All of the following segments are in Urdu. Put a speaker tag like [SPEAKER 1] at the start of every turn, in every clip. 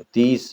[SPEAKER 1] 31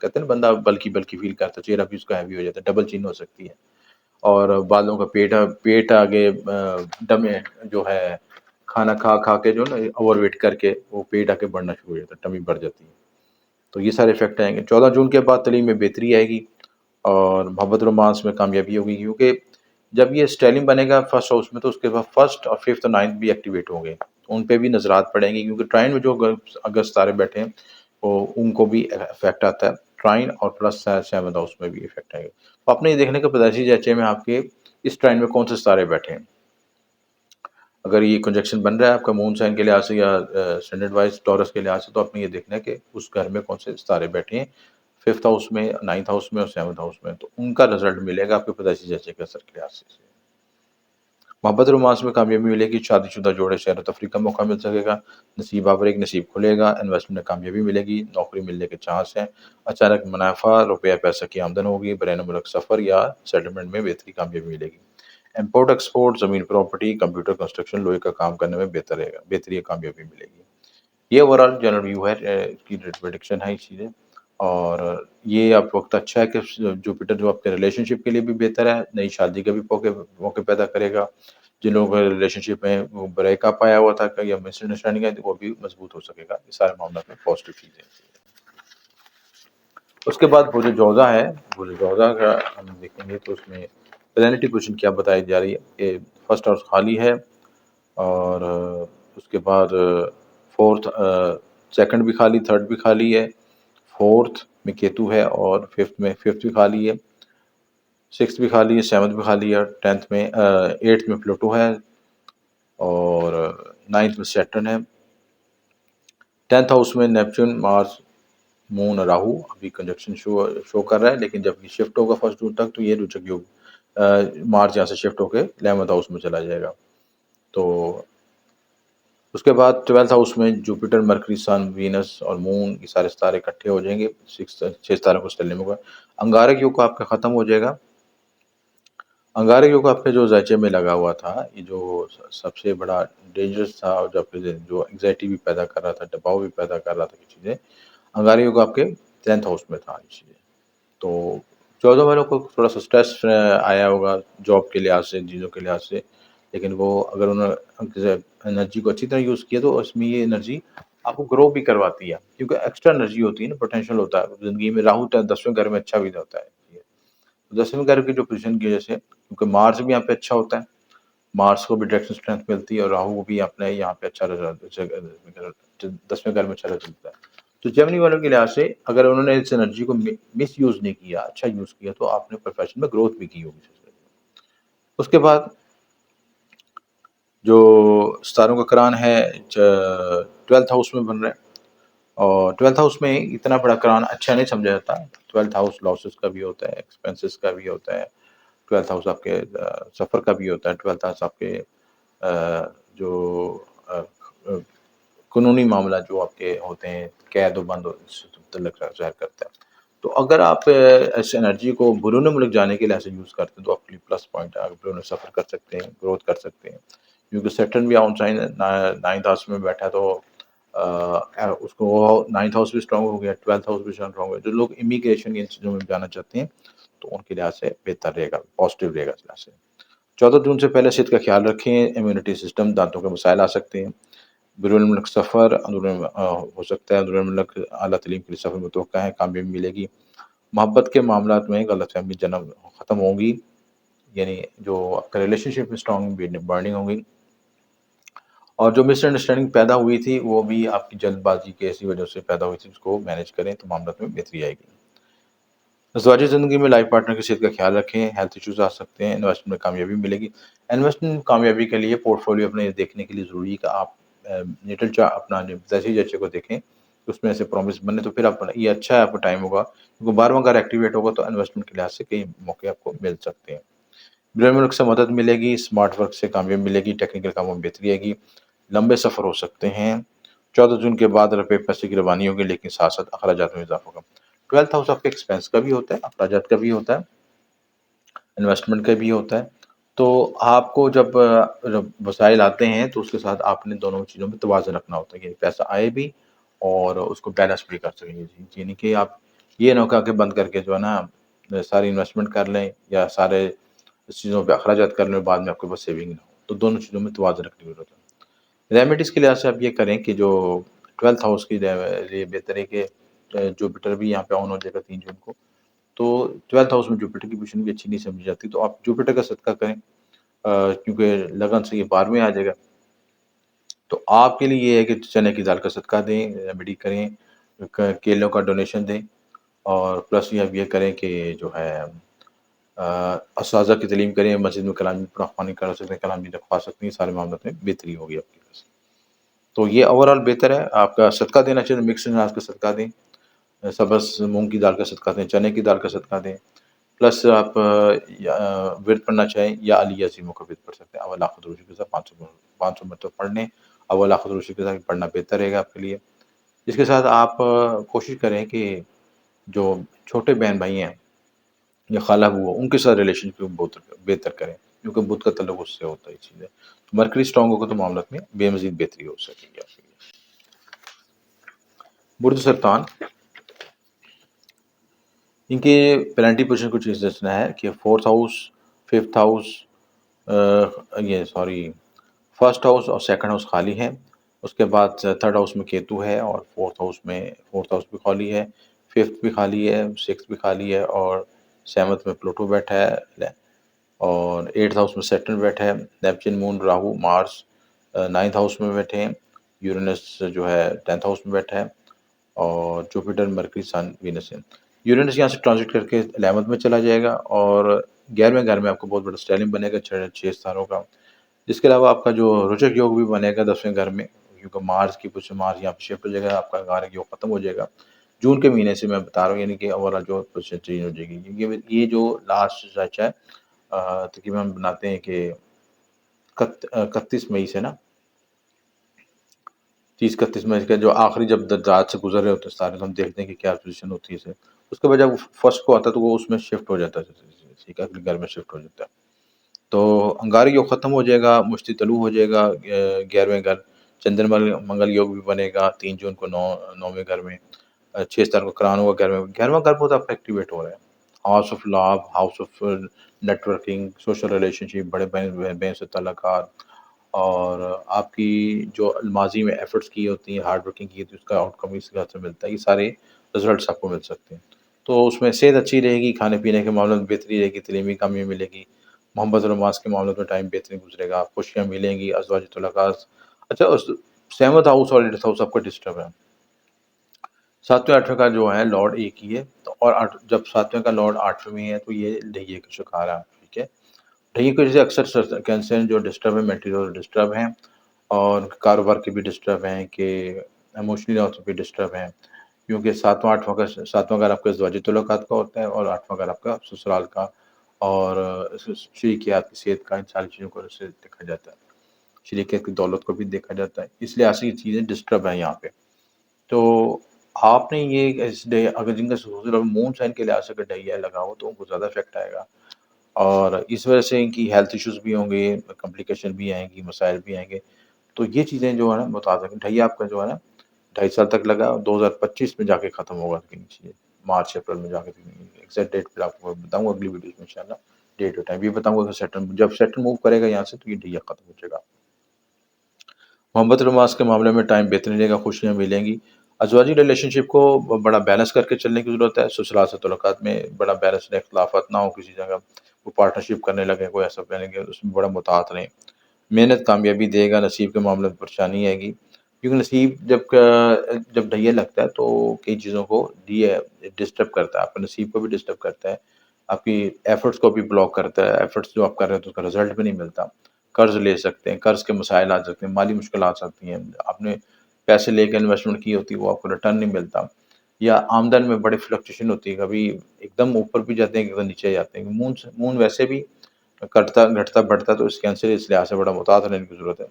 [SPEAKER 1] کہتے ہیں نا بندہ بلکی بلکی فیل کرتا ہے، چہرہ بھی اس کا ہیوی ہو جاتا ہے، ڈبل چین ہو سکتی ہے، اور بعضوں کا پیٹ آگے ڈمے جو ہے کھانا کھا کھا کے جو نا اوور ویٹ کر کے وہ پیٹ آگے بڑھنا شروع ہو جاتا ہے، ٹمی بڑھ جاتی ہے. تو یہ سارے افیکٹ آئیں گے. 14 جون کے بعد تعلیم میں بہتری آئے گی اور محبت رومانس میں کامیابی ہوگی، کیونکہ جب یہ اسٹیلنگ بنے گا فرسٹ ہاؤس میں تو اس کے بعد فرسٹ اور ففتھ اور نائنتھ بھی ایکٹیویٹ ہوں گے، ان پہ بھی نظرات پڑیں گی، کیونکہ ٹرائن میں جو اگر ستارے بیٹھے ہیں وہ ان کو بھی افیکٹ آتا ہے، ٹرائن اور پلس سیونتھ ہاؤس میں بھی افیکٹ آئے گا. تو آپ نے یہ دیکھنے کا پیدائشی جیچے میں آپ کے اس ٹرائن میں کون سے ستارے بیٹھے ہیں. اگر یہ کنجکشن بن رہا ہے آپ کا مون سائن کے لحاظ سے یا اسٹینڈرڈ وائز ٹورس کے لحاظ سے، تو آپ نے یہ دیکھنا ہے کہ اس گھر میں کون سے ستارے بیٹھے ہیں ففتھ ہاؤس میں، نائنتھ ہاؤس میں اور سیونتھ ہاؤس میں، تو ان کا رزلٹ ملے گا آپ کے پیدائشی جیچے کے اثر کے لحاظ سے. محبت رومانس میں کامیابی ملے گی، شادی شدہ جوڑے سیر و تفریح کا موقع مل سکے گا، نصیب آور ایک نصیب کھلے گا، انویسٹمنٹ میں کامیابی ملے گی، نوکری ملنے کے چانس ہیں، اچانک منافع روپیہ پیسہ کی آمدن ہوگی، بین ملک سفر یا سیٹلمنٹ میں بہتری کامیابی ملے گی. امپورٹ ایکسپورٹ، زمین پراپرٹی، کمپیوٹر کنسٹرکشن، لوہے کا کام کرنے میں بہتر رہے گا، بہتری کامیابی ملے گی. یہ اوور آل جنرل ویو ہے، اس کی پریڈکشن ہے اس چیزیں. اور یہ آپ وقت اچھا ہے کہ جوپیٹر جو آپ کے ریلیشن شپ کے لیے بھی بہتر ہے، نئی شادی کا بھی موقع پیدا کرے گا. جن لوگوں کا ریلیشن شپ میں وہ بریک اپ آیا ہوا تھا یا مس انڈرسٹینڈنگ ہے وہ بھی مضبوط ہو سکے گا. یہ سارے معاملات میں پازیٹیو چیزیں. اس کے بعد برج جوزا ہے، برج جوزا کا ہم دیکھیں گے تو اس میں پلانٹری پوزیشن کیا بتائی جا رہی ہے کہ فرسٹ ہاؤس خالی ہے، اور اس کے بعد فورتھ سیکنڈ بھی خالی، تھرڈ بھی خالی ہے، فورتھ میں کیتو ہے، اور ففتھ بھی خالی ہے، سکس بھی خالی ہے، سیونتھ بھی خالی ہے، ایٹتھ میں پلوٹو ہے، اور نائنتھ میں سیٹرن ہے، 10th ہاؤس میں نیپچون، مارس، مون اور راہو ابھی کنجکشن شو کر رہا ہے، لیکن جب یہ شفٹ ہوگا 1 جون تک تو یہ رچک یوگ مارچ یہاں سے شفٹ ہو کے 11th ہاؤس میں چلا جائے گا. تو اس کے بعد 12th ہاؤس میں جوپیٹر، مرکری، سن، وینس اور مون یہ سارے ستارے اکٹھے ہو جائیں گے، 6 ستاروں کو چلنے میں ہوگا. انگارک یوگ کا آپ کا ختم ہو جائے گا. انگارک یوگ آپ کے جو زیچے میں لگا ہوا تھا، یہ جو سب سے بڑا ڈینجرس تھا اور جو انگزائٹی بھی پیدا کر رہا تھا، دباؤ بھی پیدا کر رہا تھا، یہ چیزیں انگارک یوگ آپ کے 10th ہاؤس میں تھا. یہ چیزیں تو 14 والوں کو تھوڑا سا اسٹریس آیا ہوگا جاب کے لحاظ سے، چیزوں کے لحاظ سے، لیکن وہ اگر انہوں نے انرجی کو اچھی طرح یوز کیا تو اس میں یہ انرجی آپ کو گرو بھی کرواتی ہے، کیونکہ ایکسٹرا انرجی ہوتی ہے نا، پوٹینشیل ہوتا ہے زندگی میں. راہو 10ویں گھر میں اچھا بھی ہوتا ہے. 10ویں گھر کی جو پوزیشن کی وجہ سے، کیونکہ مارس بھی یہاں پہ اچھا ہوتا ہے، مارس کو بھی ڈائریکشن اسٹرینتھ ملتی ہے، اور راہو کو بھی اپنے یہاں پہ اچھا رزلٹ 10ویں گھر میں اچھا رزلٹ ملتا ہے. تو جیمنی والوں کے لحاظ سے اگر انہوں نے اس انرجی کو مس یوز نہیں کیا، اچھا یوز کیا، تو آپ نے پروفیشن میں گروتھ بھی کی ہوگی. اس کے بعد جو ستاروں کا کران ہے 12th ہاؤس میں بن رہا ہے، اور 12th ہاؤس میں اتنا بڑا کران اچھا نہیں سمجھا جاتا. 12th ہاؤس لاسز کا بھی ہوتا ہے، ایکسپینسز کا بھی ہوتا ہے، 12th ہاؤس آپ کے سفر کا بھی ہوتا ہے، 12th ہاؤس آپ کے جو قانونی معاملات جو آپ کے ہوتے ہیں، قید و بند سے متعلق ظاہر کرتا ہے. تو اگر آپ اس انرجی کو بیرون ملک جانے کے لحاظ سے یوز کرتے ہیں تو آپ کے لیے پلس پوائنٹ ہے، آپ بیرون سفر کر سکتے ہیں، گروتھ کر سکتے ہیں. کیونکہ سیٹرن بھی آؤٹ سائن 9th ہاؤس میں بیٹھا، تو اس کو 9th ہاؤس بھی اسٹرانگ ہو گیا، 12th ہاؤس بھی اسٹرانگ ہو گیا. جو لوگ امیگریشن ان چیزوں میں جانا چاہتے ہیں تو ان کے لحاظ سے بہتر رہے گا، پازیٹیو رہے گا. اس لحاظ سے 14 جون سے پہلے صحت کا خیال رکھیں، امیونٹی سسٹم، دانتوں کے مسائل آ سکتے ہیں. بیرون ملک سفر ہو سکتا ہے، بیرون ملک اعلیٰ تعلیم کے لیے سفر متوقع ہے، کامیابی ملے گی. محبت کے معاملات میں غلط فہمی جنم ختم ہوگی، یعنی جو آپ کا ریلیشن شپ میں اسٹرانگ بانڈنگ ہوگی. اور جو مس انڈرسٹینڈنگ پیدا ہوئی تھی وہ بھی آپ کی جلد بازی کی ایسی وجہ سے پیدا ہوئی تھی، اس کو مینیج کریں تو معاملات میں بہتری آئے گی. ازواجی زندگی میں لائف پارٹنر کی صحت کا خیال رکھیں، ہیلتھ ایشوز آ سکتے ہیں. انویسٹمنٹ میں کامیابی ملے گی. انویسٹمنٹ کامیابی کے لیے پورٹ فولیو اپنے دیکھنے کے لیے ضروری ہے کہ آپ نیٹل اپنا جیسے جیسے کو دیکھیں، اس میں سے پرومس بنے تو پھر آپ یہ اچھا ہے، آپ کا ٹائم ہوگا، کیونکہ 12واں گھر ایکٹیویٹ ہوگا تو انویسٹمنٹ کے لحاظ سے کئی موقع آپ کو مل سکتے ہیں. بیرون ملک سے مدد ملے گی، اسمارٹ ورک سے کامیابی ملے گی، ٹیکنیکل کاموں میں بہتری آئے گی، لمبے سفر ہو سکتے ہیں. 14 جون کے بعد روپے پیسے کی روانی ہوگی، لیکن ساتھ ساتھ اخراجات میں اضافہ ہوگا. 12th ہاؤس آپ کے ایکسپینس کا بھی ہوتا ہے، اخراجات کا بھی ہوتا ہے، انویسٹمنٹ کا بھی ہوتا ہے. تو آپ کو جب وسائل آتے ہیں تو اس کے ساتھ آپ نے دونوں چیزوں میں توازن رکھنا ہوتا ہے، یعنی پیسہ آئے بھی اور اس کو بیلنس بھی کر سکیں. یعنی کہ آپ یہ نہ ہو کہ بند کر کے جو ہے نا ساری انویسٹمنٹ کر لیں یا سارے چیزوں پہ اخراجات کر لیں، بعد میں آپ کے پاس سیونگ نہ ہو، تو دونوں چیزوں میں توازن رکھنے کی ضرورت ہے۔ ریمیڈیز کے لحاظ سے آپ یہ کریں کہ جو 12th ہاؤس کے لیے بہتر ہے کہ جوپیٹر بھی یہاں پہ آن ہو جائے گا 3 جون کو، تو 12th ہاؤس میں جوپیٹر کی پوزیشن بھی اچھی نہیں سمجھی جاتی، تو آپ جوپیٹر کا صدقہ کریں، کیونکہ لگن سے یہ 12ویں آ جائے گا۔ تو آپ کے لیے یہ ہے کہ چنے کی دال کا صدقہ دیں، ریمیڈی کریں، کیلوں کا ڈونیشن دیں، اور پلس یہ اب یہ کریں کہ جو ہے اساتذہ کی تعلیم کریں، مسجد میں کلام پڑھانی کر سکتے ہیں، کلام رکھوا سکتے ہیں، سارے معاملات میں بہتری ہوگی آپ کے پاس۔ تو یہ اوور آل بہتر ہے، آپ کا صدقہ دینا چاہیے مکس اناج کا صدقہ دیں، سبز مونگ کی دال کا صدقہ دیں، چنے کی دال کا صدقہ دیں، پلس آپ ورد پڑھنا چاہیں یا علی عظیموں کا ورد پڑھ سکتے ہیں، اول آخر روشی کے ساتھ 500 مرتبہ پڑھنے، اول آخر روشی کے ساتھ پڑھنا بہتر رہے گا آپ کے لیے۔ اس کے ساتھ آپ کوشش کریں کہ جو چھوٹے بہن بھائی ہیں یا خالہ بوا، ان کے ساتھ ریلیشن کو بہتر کریں، کیونکہ بدھ کا تعلق اس سے ہوتا ہے، یہ چیز ہے۔ تو مرکری اسٹرانگ ہوگا تو معاملات میں بے مزید بہتری ہو سکے گی آپ کے لیے۔ برج سرطان، ان کے پلانٹی پوزیشن کچھ اس طرح ہے کہ 4th ہاؤس، 5th ہاؤس، یہ سوری 1st ہاؤس اور 2nd ہاؤس خالی ہے، اس کے بعد 3rd ہاؤس میں کیتو ہے، اور 4th ہاؤس بھی خالی ہے، 5th بھی خالی ہے، 6th بھی خالی ہے، اور 7th میں پلوٹو بیٹھا ہے، اور 8th ہاؤس میں سیٹرن بیٹھا ہے، نیپچن، مون، راہو، مارس 9th ہاؤس میں بیٹھے ہیں، یورینس جو ہے 10th ہاؤس میں بیٹھا ہے، اور جوپیٹر، مرکری، سن، وینس ہے۔ یورینس یہاں سے ٹرانزٹ کر کے 11th میں چلا جائے گا، اور 11ویں گھر میں آپ کو بہت بڑا اسٹیلنگ بنے گا 6 ستاروں کا۔ اس کے علاوہ آپ کا جو رچک یوگ بھی بنے گا 10ویں گھر میں، کیونکہ مارس کی پوزیشن، مارس یہاں پہ شفٹ ہو جائے گا، آپ کا گھر یوگ ختم ہو جائے گا جون کے مہینے سے، میں بتا رہا ہوں، یعنی کہ اوور جو پوزیشن چینج ہو جائے گی، کیونکہ یہ جو لاسٹ سچ ہے تقریباً ہم بناتے ہیں کہ 31 مئی سے نا، 31 مئی کا جو آخری جب رات سے گزر رہے ہوتے ہیں ستارے، تو ہم دیکھتے ہیں کہ کیا پوزیشن ہوتی ہے اسے، اس کے بعد جب فرسٹ کو آتا ہے تو وہ اس میں شفٹ ہو جاتا ہے، ٹھیک ہے، اگلے گھر میں شفٹ ہو جاتا ہے، تو انگارک یوگ ختم ہو جائے گا، مشتی طلوع ہو جائے گا 11ویں گھر، چندر منگل یوگ بھی بنے گا 3 جون کو 9ویں گھر میں، 6 ستاروں کو کران ہوگا 11واں گھر بہت آپ ایکٹیویٹ ہو رہا ہے، house of love, house of networking, social relationship, بڑے بہن سے تعلقات، اور آپ کی جو ماضی میں ایفرٹس کی ہوتی ہیں، ہارڈ ورکنگ کی ہوتی ہے، اس کا آؤٹ کم اس کے سے ملتا ہے، یہ سارے رزلٹس آپ کو مل سکتے ہیں۔ تو اس میں صحت اچھی رہے گی، کھانے پینے کے معاملات میں بہتری رہے گی، تعلیمی کامیابی ملے گی، محبت اور رومانس کے معاملات میں ٹائم بہترین گزرے گا، خوشیاں ملیں گی، ازواج تعلقات۔ اچھا، 7th ہاؤس اور 8th ہاؤس آپ کا ڈسٹرب ہے، 7ویں 8ویں کا جو ہے لارڈ ایک ہی ہے، تو اور جب 7ویں کا لارڈ 8ویں میں ہے تو یہ ڈہیے کا شکار ہے، ٹھیک ہے۔ ڈہیے کی وجہ سے اکثر کینسر جو ڈسٹرب ہے، میٹیریل ڈسٹرب ہیں، اور کاروبار کے بھی ڈسٹرب ہیں، کہ ایموشنلی طور پہ بھی ڈسٹرب ہیں، کیونکہ 7واں گھر آپ کے ازواجی تعلقات کا ہوتا ہے، اور 8واں گھر آپ کا سسرال کا اور شریکیات کی صحت کا، ان ساری چیزوں کو سے دیکھا جاتا ہے، شریکیت کی دولت کو بھی دیکھا جاتا ہے، اس لیے ایسی چیزیں ڈسٹرب ہیں یہاں پہ۔ تو آپ نے یہ اگر جن کا مون سائن کے لحاظ سے اگر ڈہیا لگا ہو تو ان کو زیادہ افیکٹ آئے گا، اور اس وجہ سے ان کی ہیلتھ ایشوز بھی ہوں گے، کمپلیکیشن بھی آئیں گی، مسائل بھی آئیں گے، تو یہ چیزیں جو ہے نا متاثر ہیں۔ ڈھیا آپ کا جو ہے نا 2.5 سال تک لگا، 2025 میں جا کے ختم ہوگا، مارچ اپریل میں جا کے، ایگزیکٹ ڈیٹ پہ آپ کو بتاؤں گا اگلی ویڈیو میں انشاءاللہ، ڈیٹ اور ٹائم بھی بتاؤں گا کہ جب سیٹن موو کرے گا یہاں سے تو یہ ڈھیا ختم ہو جائے گا۔ محبت رومانس کے معاملے میں ٹائم بہترین رہے گا، خوشیاں ملیں گی، ازواجی ریلیشن شپ کو بڑا بیلنس کر کے چلنے کی ضرورت ہے، سسرال سے تعلقات میں بڑا بیلنس رہے، اختلافات نہ ہو کسی جگہ، وہ پارٹنرشپ کرنے لگے، کوئی ایسا پلاننگ ہے اس میں بڑا متعاط رہیں، محنت کامیابی دے گا، نصیب کے معاملے میں پریشانی آئے گی، کیونکہ نصیب جب ڈہیا لگتا ہے تو کئی چیزوں کو ڈسٹرب کرتا ہے، آپ کے نصیب کو بھی ڈسٹرب کرتا ہے، آپ کی ایفرٹس کو بھی بلاک کرتا ہے، ایفرٹس جو آپ کر رہے ہیں تو اس کا رزلٹ بھی نہیں ملتا، قرض لے سکتے ہیں، قرض کے مسائل آ سکتے ہیں، مالی مشکلات آتی ہیں، آپ نے پیسے لے کے انویسٹمنٹ کی ہوتی ہے وہ آپ کو ریٹرن نہیں ملتا، یا آمدن میں بڑی فلکچویشن ہوتی ہے، کبھی ایک دم اوپر بھی جاتے ہیں، ایک دم نیچے جاتے ہیں، مون ویسے بھی کٹتا گھٹتا بڑھتا، تو اس کینسر اس لحاظ سے بڑا محتاط رہنے کی ضرورت ہے،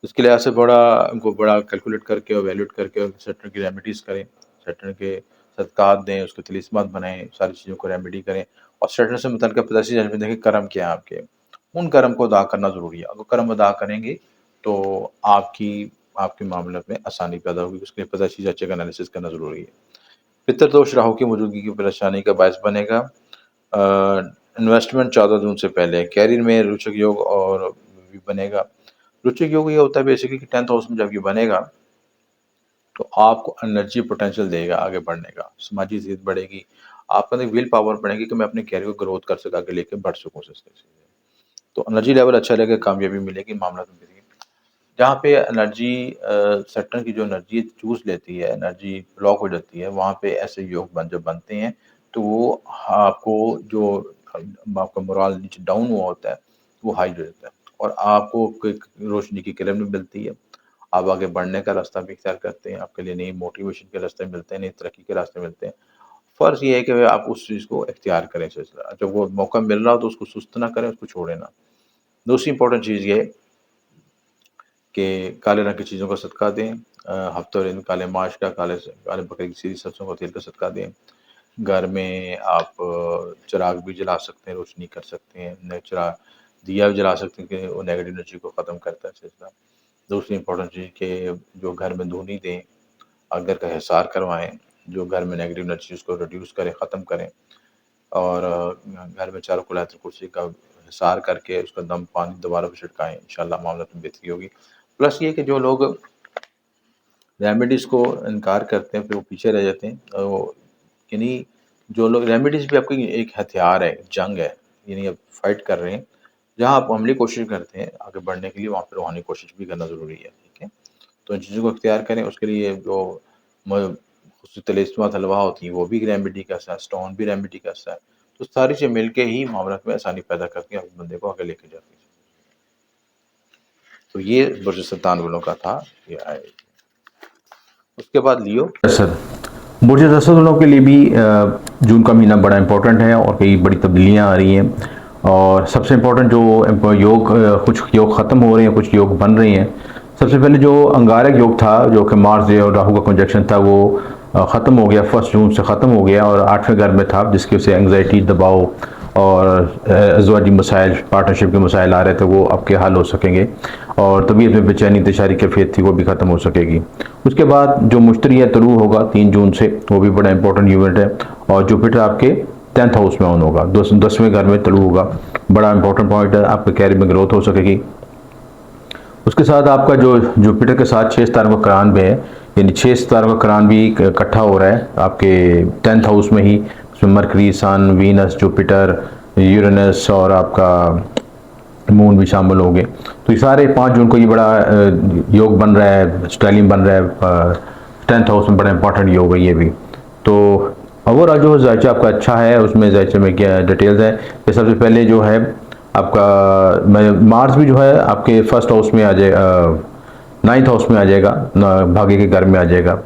[SPEAKER 1] اس کے لحاظ سے ان کو بڑا کیلکولیٹ کر کے اور ویلیوٹ کر کے سیٹرن کی ریمیڈیز کریں، سیٹرن کے صدقات دیں، اس کے تلسمات بنائیں، ساری چیزوں کو ریمیڈی کریں، اور سیٹرن سے متعلقہ پیدائشی جانچ میں دیکھیں کرم کیا ہے آپ کے، ان کرم کو ادا کرنا ضروری ہے، اگر کرم ادا کریں گے تو آپ کے معاملات میں آسانی پیدا ہوگی، اس کے لیے پیدائشی جانچ کا انالیسس کرنا ضروری ہے۔ پتر دوش راہو کی موجودگی کی پریشانی کا باعث بنے گا۔ انویسٹمنٹ 14 جون سے پہلے کیریئر میں روچک یوگ اور بھی بنے گا۔ روچک یوگ یہ ہوتا ہے بیسیکلی کہ 10th ہاؤس میں جب یہ بنے گا تو آپ کو انرجی پوٹینشیل دے گا آگے بڑھنے کا، سماجی زید بڑھے گی، آپ کا ویل پاور بڑھے گی کہ میں اپنے کیریئر کو گروتھ کر سکا، آگے لے کے بڑھ سکوں سے تو انرجی لیول اچھا رہے گا، کامیابی ملے گی معاملات میں۔ جہاں پہ انرجی سیکٹر کی جو انرجی چوز لیتی ہے، انرجی بلاک ہو جاتی ہے، وہاں پہ ایسے یوگ جب بنتے ہیں تو وہ آپ کو جو آپ کا مورال نیچے ڈاؤن ہوا ہوتا ہے وہ ہائی ہو جاتا ہے، اور آپ کو روشنی کی کرن بھی ملتی ہے، آپ آگے بڑھنے کا راستہ بھی اختیار کرتے ہیں، آپ کے لیے نئی موٹیویشن کے راستے ملتے ہیں، نئی ترقی کے راستے ملتے ہیں۔ فرض یہ ہے کہ آپ اس چیز کو اختیار کریں، جب وہ موقع مل رہا ہو تو اس کو سست نہ کریں، اس کو چھوڑیں نہ۔ دوسری امپورٹنٹ چیز یہ کہ کالے رنگ کی چیزوں کا صدقہ دیں، ہفتہ اور کالے ماش کا، کالے بکرے کی سیدھی سرسوں کا تیل کا صدقہ دیں۔ گھر میں آپ چراغ بھی جلا سکتے ہیں، روشنی کر سکتے ہیں، چراغ دیا بھی جلا سکتے ہیں کہ وہ نیگیٹو انرجی کو ختم کرتا ہے سلسلہ۔ دوسری امپورٹنٹ چیز کہ جو گھر میں دھونی دیں، گھر کا حصار کروائیں، جو گھر میں نیگیٹو انرجی اس کو ریڈیوس کریں، ختم کریں، اور گھر میں چاروں کو آیت الکرسی کا حصار کر کے اس کا دم پانی دوبارہ پہ چھڑکائیں، انشاءاللہ معاملات میں بہتری ہوگی۔ پلس یہ کہ جو لوگ ریمیڈیز کو انکار کرتے ہیں پھر وہ پیچھے رہ جاتے ہیں، یعنی جو لوگ ریمیڈیز بھی آپ کی ایک ہتھیار ہے، جنگ ہے، یعنی آپ فائٹ کر رہے ہیں، جہاں آپ عملی کوشش کرتے ہیں آگے بڑھنے کے لیے، وہاں پہ روحانی کوشش بھی کرنا ضروری ہے، ٹھیک ہے؟ تو ان چیزوں کو اختیار کریں، اس کے لیے جو خصوصی طلسمات حلوہ ہوتی ہیں وہ بھی ریمیڈی کا حصہ ہے، اسٹون بھی ریمیڈی کا حصہ ہے، تو ساری چیزیں مل کے ہی معاملات میں آسانی پیدا کرتی ہیں، آپ بندے کو آگے لے کے جاتی ہیں۔ تو یہ برج سرطان والوں کا تھا یہ آئے۔ اس کے بعد لیو
[SPEAKER 2] برج اسد والوں کے لیے بھی جون کا مہینہ بڑا امپورٹنٹ ہے اور کئی بڑی تبدیلیاں آ رہی ہیں، اور سب سے امپورٹنٹ جو یوگ، کچھ یوگ ختم ہو رہے ہیں، کچھ یوگ بن رہے ہیں۔ سب سے پہلے جو انگارک یوگ تھا، جو کہ مارس اور راہو کا کنجکشن تھا، وہ ختم ہو گیا، 1 جون سے ختم ہو گیا، اور 8ویں گھر میں تھا، جس کی وجہ سے انگزائٹی، دباؤ اور ازدواجی مسائل، پارٹنرشپ کے مسائل آ رہے تھے، وہ اب کے حل ہو سکیں گے، اور طبیعت میں بے چینی، انتشاری کیفیت تھی، وہ بھی ختم ہو سکے گی۔ اس کے بعد جو مشتری ہے طلوع ہوگا 3 جون سے، وہ بھی بڑا امپورٹنٹ ایونٹ ہے، اور جوپیٹر آپ کے 10th ہاؤس میں آن ہوگا، 10ویں گھر میں طلوع ہوگا، بڑا امپورٹنٹ پوائنٹ ہے، آپ کے کیریئر میں گروتھ ہو سکے گی۔ اس کے ساتھ آپ کا جو جوپیٹر کے ساتھ 6 ستاروں کا قران بھی ہے، یعنی 6 ستاروں کا قران بھی اکٹھا ہو رہا ہے آپ کے 10th ہاؤس میں ہی، اس میں مرکری، سن، وینس، جوپیٹر، یورینس اور آپ کا مون بھی شامل ہوں گے۔ تو یہ سارے 5 جون کو یہ بڑا یوگ بن رہا ہے، اسٹائلنگ بن رہا ہے، 10th ہاؤس میں بڑا امپورٹنٹ یوگ ہے یہ بھی۔ تو اوورآل جو زائچہ آپ کا اچھا ہے، اس میں زائچہ میں کیا ڈیٹیلز ہے کہ سب سے پہلے جو ہے آپ کا مارس بھی جو ہے آپ کے 1st ہاؤس میں آ جائے، 9th ہاؤس میں آ جائے گا، بھاگے کے گھر میں آ جائے گا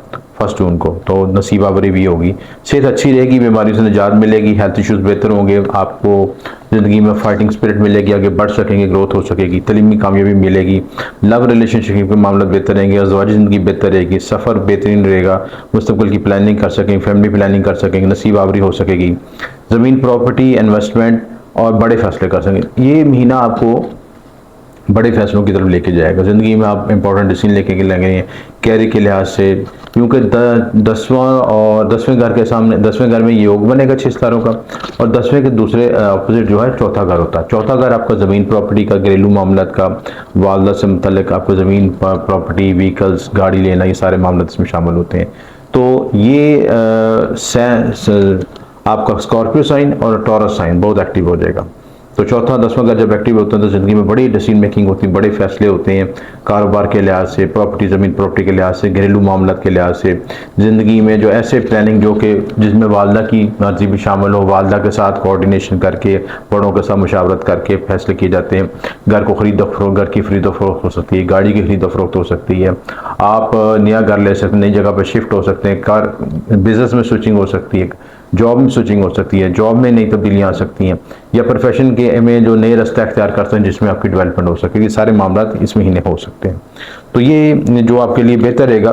[SPEAKER 2] 1 جون کو، تو نصیب آوری بھی ہوگی، صحت اچھی رہے گی، بیماریوں سے نجات ملے گی، ہیلتھ ایشوز بہتر ہوں گے، آپ کو زندگی میں فائٹنگ سپرٹ ملے گی، آگے بڑھ سکیں گے، گروتھ ہو سکے گی، تعلیمی کامیابی ملے گی، لو ریلیشن شپ کے معاملات بہتر رہیں گے، ازدواجی زندگی بہتر رہے گی، سفر بہترین رہے گا، مستقبل کی پلاننگ کر سکیں گے، فیملی پلاننگ کر سکیں گے، نصیب آوری ہو سکے گی، زمین پراپرٹی، انویسٹمنٹ اور بڑے فیصلے کر سکیں گے۔ یہ مہینہ آپ کو بڑے فیصلوں کی طرف لے کے جائے گا، زندگی میں آپ امپورٹنٹ ڈیسیژن لے کے لیں گے کیریئر کے لحاظ سے، کیونکہ 10ویں گھر کے سامنے، 10ویں گھر میں یہ یوگ بنے گا 6 ستاروں کا، اور 10ویں کے دوسرے اپوزٹ جو ہے 4تھا گھر ہوتا ہے۔ 4تھا گھر آپ کا زمین پراپرٹی کا، گھریلو معاملات کا، والدہ سے متعلق آپ کو زمین پراپرٹی، وہیکلز، گاڑی لینا، یہ سارے معاملات اس میں شامل ہوتے ہیں۔ تو یہ آپ کا اسکارپیو سائن اور ٹورس سائن بہت ایکٹیو ہو جائے گا۔ تو 4تھا 10واں گھر جب ایکٹیو ہوتا ہے تو زندگی میں بڑی ڈیسیژن میکنگ ہوتی ہے، بڑے فیصلے ہوتے ہیں، کاروبار کے لحاظ سے، پراپرٹی، زمین پراپرٹی کے لحاظ سے، گھریلو معاملات کے لحاظ سے، زندگی میں جو ایسے پلاننگ جو کہ جس میں والدہ کی مرضی بھی شامل ہو، والدہ کے ساتھ کوآرڈینیشن کر کے، بڑوں کے ساتھ مشاورت کر کے فیصلے کیے جاتے ہیں۔ گھر کو خرید و فروخت، گھر کی خرید و فروخت ہو سکتی ہے، گاڑی کی خرید و فروخت ہو سکتی ہے، آپ نیا گھر لے سکتے ہیں، نئی جگہ پہ شفٹ ہو سکتے ہیں، بزنس میں سوئچنگ ہو سکتی ہے، جاب میں سوئچنگ ہو سکتی ہے، جاب میں نئی تبدیلیاں آ سکتی ہیں، یا پروفیشن کے میں جو نئے رستہ اختیار کرتے ہیں جس میں آپ کی ڈیولپمنٹ ہو سکے گی، سارے معاملات اس مہینے ہو سکتے ہیں۔ تو یہ جو آپ کے لیے بہتر رہے گا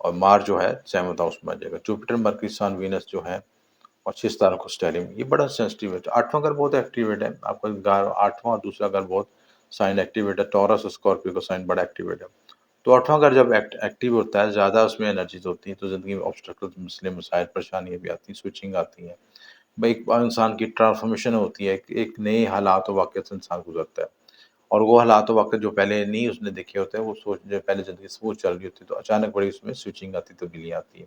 [SPEAKER 1] اور مارس جو ہے 7th ہاؤس میں آ جائے گا. جوپیٹر مرکری سن وینس جو ہے اور 6 ستاروں کو اسٹیلیم، یہ بڑا سینسٹیو ہے. 8واں گھر بہت ایکٹیویٹ ہے، آپ کا گھر 8واں اور دوسرا گھر بہت سائن ایکٹیویٹ ہے. ٹورس اور اسکارپیو کا سائن بڑا ایکٹیویٹ ہے. تو 8واں گھر جب ایکٹیو ہوتا ہے، زیادہ اس میں انرجیز ہوتی ہیں، تو زندگی میں آبسٹیکل، مسئلے، مسائل، پریشانیاں بھی آتی ہیں، سوئچنگ آتی ہیں. ایک انسان کی ٹرانسفارمیشن ہوتی ہے، ایک نئے حالات و واقعات سے انسان گزرتا ہے، اور وہ حالات و واقعات جو پہلے نہیں اس نے دیکھے ہوتے ہیں، وہ سوچ جو پہلے زندگی سموتھ چل رہی ہوتی ہے، تو اچانک بڑی اس میں سوئچنگ آتی، تبدیلیاں آتی ہیں.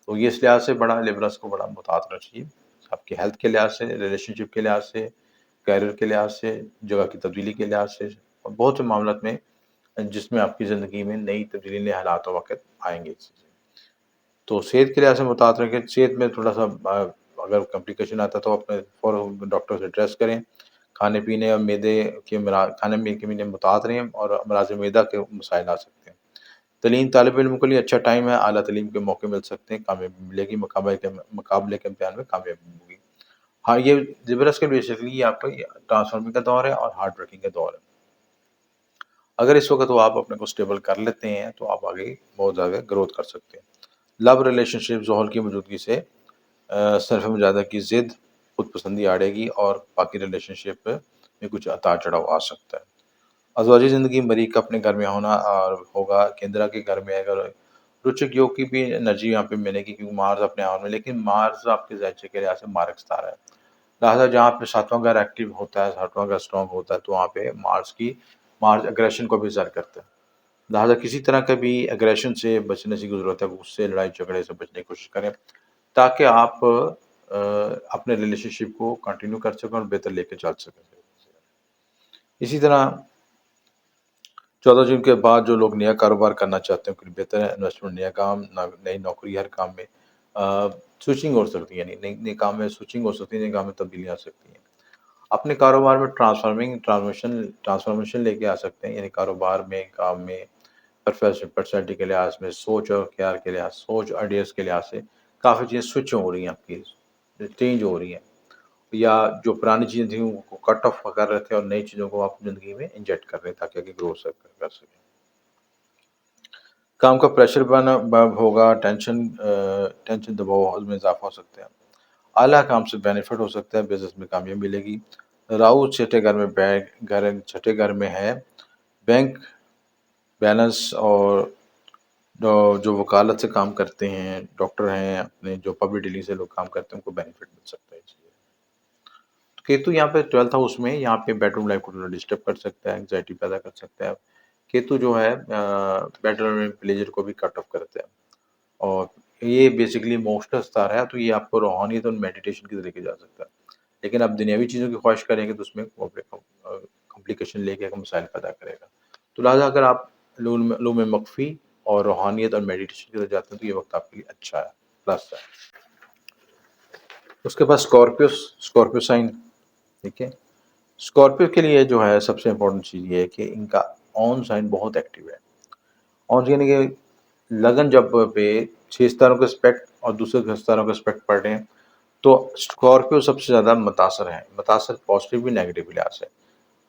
[SPEAKER 1] تو یہ اس لحاظ سے بڑا لیبرس کو بڑا محتاط رہنا چاہیے، آپ کی ہیلتھ کے لحاظ سے، ریلیشن شپ کے لحاظ سے، کیریئر کے لحاظ سے، جگہ کی تبدیلی کے لحاظ سے، اور بہت سے معاملات میں جس میں آپ کی زندگی میں نئی تبدیلی، نئے حالات و واقعات آئیں گے. تو صحت کے لحاظ سے محتاط رہیں کہ صحت میں تھوڑا سا اگر کمپلیکیشن آتا ہے تو اپنے فوراً ڈاکٹر سے ایڈریس کریں. کھانے پینے اور میدے کے کھانے پینے میں محتاط رہیں، اور امراض معدہ کے مسائل آ سکتے ہیں. تعلیم طالب علم کے لیے اچھا ٹائم ہے، اعلیٰ تعلیم کے موقع مل سکتے ہیں، کامیابی ملے گی، مقابلے کے امتحان میں کامیابی ہوگی. ہاں، یہ زبرس کے بیسکلی یہ آپ کا ٹرانسفارمنگ کا دور ہے اور ہارڈ ورکنگ کا دور ہے. اگر اس وقت وہ آپ اپنے کو اسٹیبل کر لیتے ہیں تو آپ آگے بہت زیادہ گروتھ کر سکتے ہیں. لو ریلیشن شپ زحل کی موجودگی سے صرف مجادہ کی ضد، خود پسندی آڑے گی، اور باقی ریلیشن شپ میں کچھ اتار چڑھاؤ آ سکتا ہے. ازواجی زندگی مریخ کا اپنے گھر میں ہونا اور ہوگا، کیندرا کے گھر میں اگر روچک یوگ کی بھی انرجی یہاں پہ ملے گی، کیونکہ مارس اپنے آپ میں، لیکن مارس آپ کے ذائچے کے لحاظ سے مارک ستارہ ہے. لہٰذا جہاں پہ 7واں گھر ایکٹیو ہوتا ہے، 7واں گھر اسٹرانگ ہوتا ہے، تو وہاں پہ مارس اگریشن کو بھی ظاہر کرتا ہے. لہٰذا کسی طرح کا بھی اگریشن سے بچنے کی ضرورت ہے، غصے، لڑائی جھگڑے سے بچنے کی کوشش کریں، تاکہ آپ اپنے ریلیشن شپ کو کنٹینیو کر سکیں اور بہتر لے کے چل سکیں. اسی طرح 14 جون کے بعد جو لوگ نیا کاروبار کرنا چاہتے ہیں، کچھ بہتر ہے، انویسٹمنٹ، نیا کام، نئی نوکری، ہر کام میں سوئچنگ ہو سکتی ہے، یعنی نئے کام میں سوئچنگ ہو سکتی ہے، نئے کام میں تبدیلیاں آ سکتی ہیں. اپنے کاروبار میں ٹرانسفارمیشن لے کے آ سکتے ہیں، یعنی کاروبار میں، کام میں، پرسنالٹی کے لحاظ میں، سوچ اور خیال کے لحاظ، سوچ آئیڈیاز کے لحاظ سے کافی چیزیں سوئچ ہو رہی ہیں، آپ کی چینج ہو رہی ہیں، یا جو پرانی چیزیں تھیں وہ کٹ آف کر رہے تھے اور نئی چیزوں کو آپ زندگی میں انجیکٹ کر رہے ہیں تاکہ آگے گرو کر سکیں. کام کا پریشر ہوگا، ٹینشن دباؤ میں اضافہ ہو سکتا ہے. اعلیٰ کام سے بینیفٹ ہو سکتا ہے، بزنس میں کامیابی ملے گی. راہو چھٹے گھر میں ہے، بینک بیلنس، اور جو وکالت سے کام کرتے ہیں، ڈاکٹر ہیں، اپنے جو پبلک ڈیلنگ سے لوگ کام کرتے ہیں، ان کو بینیفٹ مل سکتا ہے. کیتو یہاں پہ 12th ہاؤس میں، یہاں پہ بیڈ روم لائف کو تھوڑا ڈسٹرب کر سکتا ہے، انگزائٹی پیدا کر سکتا ہے. کیتو جو ہے بیڈ روم میں پلیجر کو بھی کٹ آف کرتا ہے، اور یہ بیسکلی ایموشنل ستارہ ہے، تو یہ آپ کو روحانیت اور میڈیٹیشن کی طرح لے جا سکتا ہے. لیکن آپ دنیاوی چیزوں کی خواہش کریں گے تو اس میں کمپلیکیشن لے کے مسائل پیدا کرے گا. تو لہٰذا اگر آپ علوم مخفی اور روحانیت اور میڈیٹیشن کی طرف جاتے ہیں تو یہ وقت آپ کے لیے اچھا ہے، پلس ہے. اس کے بعد اسکارپیو سائن. ٹھیک ہے، اسکارپیو کے لیے جو ہے سب سے امپورٹنٹ چیز یہ ہے کہ ان کا آن سائن بہت ایکٹیو ہے. آن یعنی کہ لگن جب پہ 6 ستاروں کے اسپیکٹ اور دوسرے ستاروں کے اسپیکٹ پڑ رہے ہیں، تو اسکارپیو سب سے زیادہ متاثر پازیٹیو بھی، نیگیٹو بھی لحاظ سے.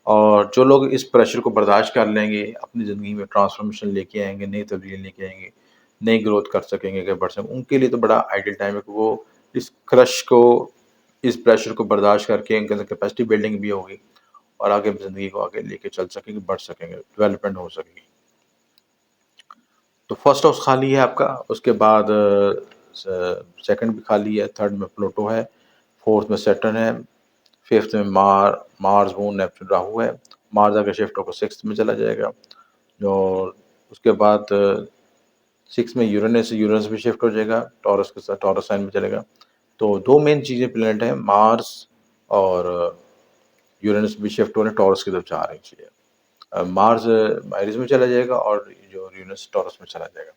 [SPEAKER 1] اور جو لوگ اس پریشر کو برداشت کر لیں گے، اپنی زندگی میں ٹرانسفارمیشن لے کے آئیں گے، نئی تبدیلی لے کے آئیں گے، نئی گروتھ کر سکیں گے، بڑھ سکیں، ان کے لیے تو بڑا آئیڈیل ٹائم ہے کہ وہ اس اس پریشر کو برداشت کر کے ان کے اندر کیپیسٹی بلڈنگ بھی ہوگی، اور آگے زندگی کو آگے لے کے چل سکیں گے، بڑھ سکیں گے، ڈیولپمنٹ ہو سکے گی. تو فرسٹ ہاؤس خالی ہے آپ کا، اس کے بعد سیکنڈ بھی خالی ہے، تھرڈ میں پلوٹو ہے، فورتھ میں سیٹرن ہے، ففتھ میں مارس، مون، نیپچون، راہو ہے. مارس اگر شفٹ ہو تو 6th میں چلا جائے گا، اور اس کے بعد 6 میں یورینس بھی شفٹ ہو جائے گا، ٹورس کے ساتھ، ٹورس سائن میں چلے گا. تو 2 مین چیزیں پلانٹ ہیں، مارس اور یورینس بھی شفٹ ہو رہے ہیں، ٹورس کی طرف جا رہی چیزیں. مارس ایریز میں چلا جائے گا، اور جو یورینس ٹورس میں چلا جائے گا.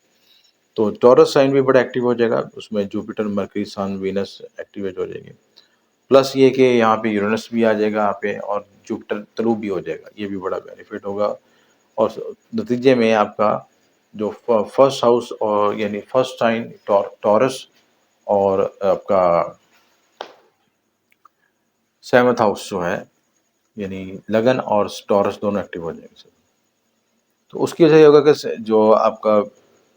[SPEAKER 1] تو ٹورس سائن بھی بڑا ایکٹیو ہو جائے گا، اس میں جوپیٹر، مرکری، سن، وینس ایکٹیویٹ ہو جائے گی. پلس یہ کہ یہاں پہ یورینس بھی آ جائے گا یہاں پہ، اور جوپیٹر طلوع بھی ہو جائے گا، یہ بھی بڑا بینیفٹ ہوگا. اور نتیجے میں آپ کا جو فرسٹ ہاؤس، اور یعنی فرسٹ سائن ٹورس، اور آپ کا 7th ہاؤس جو ہے یعنی لگن اور ٹورس دونوں ایکٹیو ہو جائیں گے. تو اس کی وجہ یہ ہوگا کہ جو آپ کا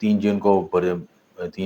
[SPEAKER 1] 3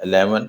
[SPEAKER 1] 11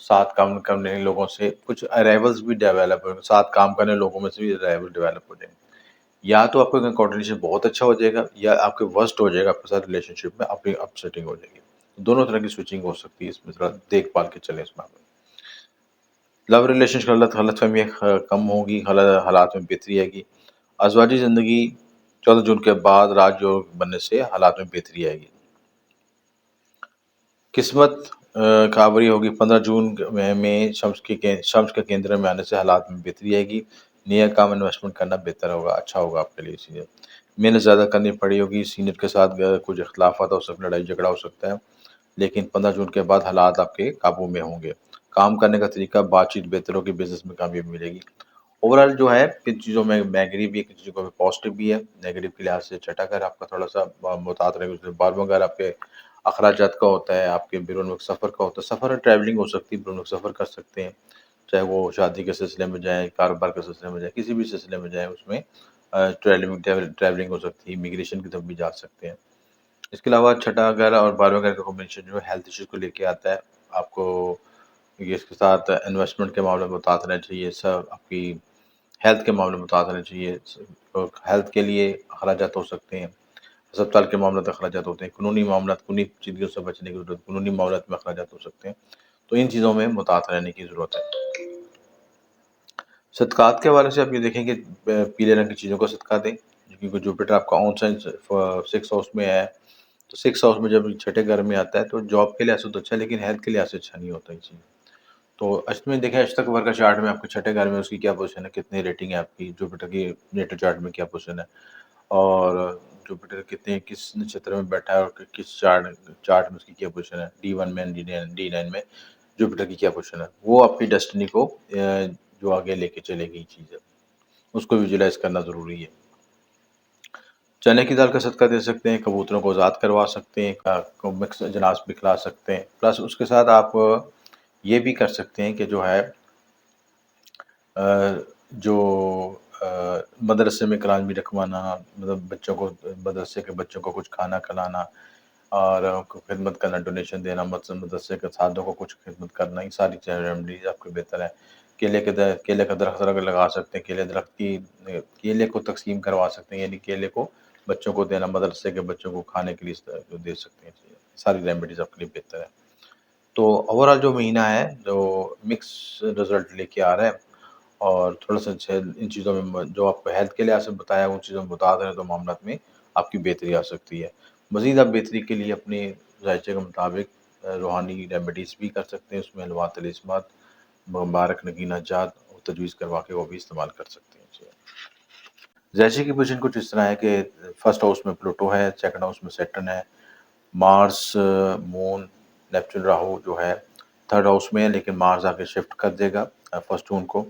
[SPEAKER 1] ساتھ کام کرنے لوگوں سے کچھ ارائیولز بھی ڈیولپ ہو، ساتھ کام کرنے لوگوں میں سے بھی ارائیول ڈیولپ ہو جائیں گے. یا تو آپ کا کوآرڈینیشن بہت اچھا ہو جائے گا، یا آپ کے ورسٹ ہو جائے گا، آپ کے ساتھ ریلیشن شپ میں آپ کی اپ سیٹنگ ہو جائے گی. دونوں طرح کی سوئچنگ ہو سکتی ہے، اس میں ذرا دیکھ بھال کے چلیں اس معاملے میں. لو ریلیشن کی غلط فہمی کم ہوگی، حالات میں بہتری آئے گی. ازواجی زندگی 14 جون کے بعد راج یوگ بننے سے حالات میں بہتری آئے گی. قسمت کاوری ہوگی 15 جون میں شمس کے کیندر میں آنے سے حالات میں بہتری آئے گی. نیا کام انویسٹمنٹ کرنا بہتر ہوگا، اچھا ہوگا آپ کے لیے. چیزیں محنت زیادہ کرنی پڑی ہوگی. سینئر کے ساتھ کچھ اختلافات ہو سکتے، لڑائی جھگڑا ہو سکتا ہے، لیکن 15 جون کے بعد حالات آپ کے قابو میں ہوں گے. کام کرنے کا طریقہ بات چیت بہتر ہوگی، بزنس میں کامیابی ملے گی. اوور آل جو ہے کن چیزوں میں نیگیٹو بھی ہے، کن چیزوں میں پازیٹیو بھی ہے. نیگیٹو کے لحاظ سے چھٹا گھر آپ کا تھوڑا سا محتاط رہے گا. 12واں گھر آپ کے اخراجات کا ہوتا ہے، آپ کے بیرون ملک سفر کا ہوتا ہے. سفر اور ٹریولنگ ہو سکتی ہے، بیرون ملک سفر کر سکتے ہیں، چاہے وہ شادی کے سلسلے میں جائیں، کاروبار کے سلسلے میں جائیں، کسی بھی سلسلے میں جائیں. اس میں ٹریولنگ ہو سکتی ہے، امیگریشن کی طرف بھی جا سکتے ہیں. اس کے علاوہ چھٹا گھر اور 12واں گھر کا کمبینیشن جو ہے ہیلتھ ایشوز کو لے کے آتا ہے. آپ کو یہ اس کے ساتھ انویسٹمنٹ کے معاملے میں محتاط رہنا چاہیے، سب آپ کی ہیلتھ کے معاملے میں محتاط رہنا چاہیے. ہیلتھ کے لیے اخراجات ہو سکتے ہیں، اسپتال کے معاملات اخراجات ہوتے ہیں، قانونی معاملات، قانونی چیزوں سے بچنے کی ضرورت، قانونی معاملات میں اخراجات ہو سکتے ہیں. تو ان چیزوں میں محتاط رہنے کی ضرورت ہے. صدقات کے حوالے سے آپ یہ دیکھیں کہ پیلے رنگ کی چیزوں کا صدقہ دیں، کیونکہ جوپیٹر آپ کا آن سائن 6 ہاؤس میں ہے. تو 6 ہاؤس میں جب چھٹے گھر میں آتا ہے تو جاب کے لحاظ سے تو اچھا ہے، لیکن ہیلتھ کے لحاظ سے اچھا نہیں ہوتا یہ چیز. تو اس میں دیکھیں اشتک ورگا چارٹ میں آپ کے چھٹے گھر میں اس کی کیا پوزیشن ہے، کتنی ریٹنگ ہے آپ کی. جوپیٹر کی نیٹل چارٹ میں کیا پوزیشن ہے، اور جوپیٹر کتنے کس نچھتر میں بیٹھا ہے، اور کس چارٹ میں اس کی کیا پوزیشن ہے. D1 میں، D9 میں جوپیٹر کی کیا پوزیشن ہے. وہ آپ کی ڈیسٹنی کو جو آگے لے کے چلے گی چیز ہے، اس کو ویژولائز کرنا ضروری ہے. چنے کی دال کا صدقہ دے سکتے ہیں، کبوتروں کو آزاد کروا سکتے ہیں، مکس جناس بھی کھلا سکتے ہیں. پلس اس کے ساتھ آپ یہ بھی کر سکتے ہیں کہ جو ہے جو مدرسے میں قرآن بھی رکھوانا، مطلب بچوں کو، مدرسے کے بچوں کو کچھ کھانا کھلانا اور خدمت کرنا، ڈونیشن دینا، مدرسے کے ساتھوں کو کچھ خدمت کرنا، یہ ساری چیزیں ریمیڈیز آپ کو بہتر ہے. کیلے کا درخت لگا سکتے ہیں، کیلے کو تقسیم کروا سکتے ہیں، یعنی کیلے کو بچوں کو دینا، مدرسے کے بچوں کو کھانے کے لیے دے سکتے ہیں. ساری ریمیڈیز آپ کے لیے بہتر ہے. تو اوور آل جو مہینہ ہے جو مکس رزلٹ لے کے آ رہا ہے، اور تھوڑا سا ان چیزوں میں جو آپ کو ہیلتھ کے لحاظ سے بتایا ان چیزوں میں بتا دیں تو معاملات میں آپ کی بہتری آ سکتی ہے. مزید آپ بہتری کے لیے اپنے ذائقے کے مطابق روحانی ریمیڈیز بھی کر سکتے ہیں. اس میں الوا طلسمات، مبارک نگینہ جات تجویز کروا کے وہ بھی استعمال کر سکتے ہیں. جیسے کی پوزیشن کچھ اس طرح ہے کہ فرسٹ ہاؤس میں پلوٹو ہے، سیکنڈ ہاؤس میں سیٹرن ہے، مارس، مون، نیپچون، راہو جو ہے تھرڈ ہاؤس میں ہے، لیکن مارس آ کے شفٹ کر دے گا 1 جون کو.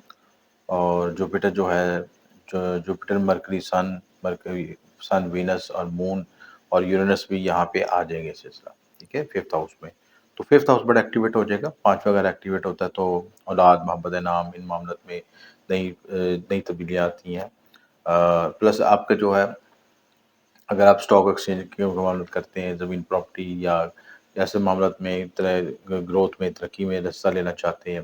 [SPEAKER 1] اور جوپیٹر جو ہے، جوپیٹر، سن، وینس اور مون اور یورینس بھی یہاں پہ آ جائیں گے سلسلہ، ٹھیک ہے، 5th ہاؤس میں. تو 5th ہاؤس بڑا ایکٹیویٹ ہو جائے گا. 5واں اگر ایکٹیویٹ ہوتا ہے تو اولاد، محبت، نام، ان معاملات میں نئی تبدیلیاں آتی ہیں. پلس آپ کا جو ہے اگر آپ اسٹاک ایکسچینج کے معاملات کرتے ہیں، زمین، پراپرٹی یا ایسے معاملات میں گروتھ میں، ترقی میں حصہ لینا چاہتے ہیں،